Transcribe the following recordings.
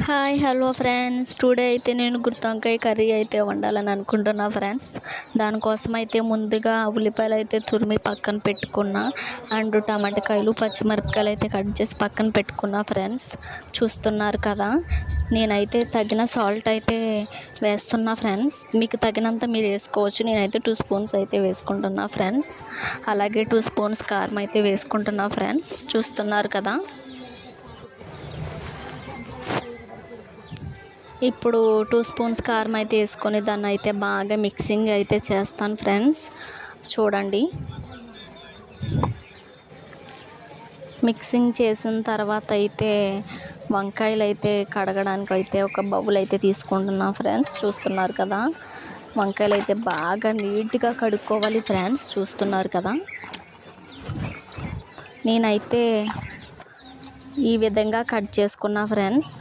Hi hello friends, today అయితే నేను గుత్తొంకాయ curry అయితే వండాలని అనుకుంటున్నా ఫ్రెండ్స్. దానికోసం అయితే ముందుగా ఉల్లిపాయలు అయితే తురిమి పక్కన పెట్టుకున్నా, అండ్ టమాటకాయలు పచ్చిమిరపకాయలు అయితే కట్ చేసి పక్కన పెట్టుకున్నా ఫ్రెండ్స్. చూస్తున్నారు కదా, నేనైతే తగిన సాల్ట్ అయితే వేస్తున్నా ఫ్రెండ్స్. మీకు తగినంత మీరు వేసుకోవచ్చు. నేనైతే 2 స్పూన్స్ అయితే వేసుకుంటున్నా ఫ్రెండ్స్. అలాగే 2 స్పూన్స్ కారం అయితే వేసుకుంటున్నా ఫ్రెండ్స్. చూస్తున్నారు కదా, ఇప్పుడు 2 స్పూన్స్ కారం అయితే వేసుకొని దాన్ని అయితే బాగా మిక్సింగ్ అయితే చేస్తాను ఫ్రెండ్స్. చూడండి, మిక్సింగ్ చేసిన తర్వాత అయితే వంకాయలు అయితే కడగడానికి అయితే ఒక బౌల్ అయితే తీసుకుంటున్నా ఫ్రెండ్స్. చూస్తున్నారు కదా, వంకాయలు అయితే బాగా నీట్గా కడుక్కోవాలి ఫ్రెండ్స్. చూస్తున్నారు కదా, నేనైతే ఈ విధంగా కట్ చేసుకున్నా ఫ్రెండ్స్.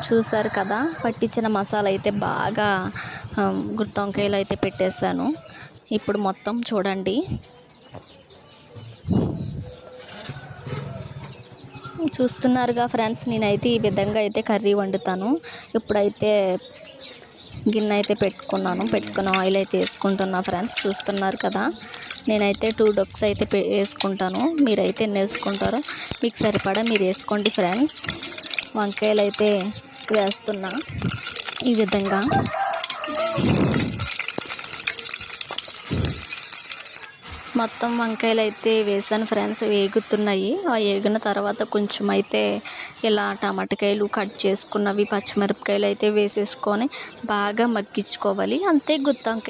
చూసారు కదా, పట్టించిన మసాలా అయితే బాగా గుత్తొంకాయలు అయితే పెట్టేశాను. ఇప్పుడు మొత్తం చూడండి, చూస్తున్నారుగా ఫ్రెండ్స్, నేనైతే ఈ విధంగా అయితే కర్రీ వండుతాను. ఇప్పుడైతే గిన్నె అయితే పెట్టుకుని ఆయిల్ అయితే వేసుకుంటున్నా ఫ్రెండ్స్. చూస్తున్నారు కదా, నేనైతే 2 డొక్స్ అయితే వేసుకుంటాను. మీరైతే ఎన్ని వేసుకుంటారో మీకు సరిపడా మీరు వేసుకోండి ఫ్రెండ్స్. వంకాయలు అయితే వేస్తున్నా ఈ విధంగా. మొత్తం వంకాయలు అయితే వేసాను ఫ్రెండ్స్. వేగుతున్నాయి. ఆ వేగిన తర్వాత కొంచెం అయితే ఇలా టమాటకాయలు కట్ చేసుకున్నవి, పచ్చిమిరపకాయలు అయితే వేసేసుకొని బాగా మగ్గించుకోవాలి. అంతే, గుత్తొంకాయ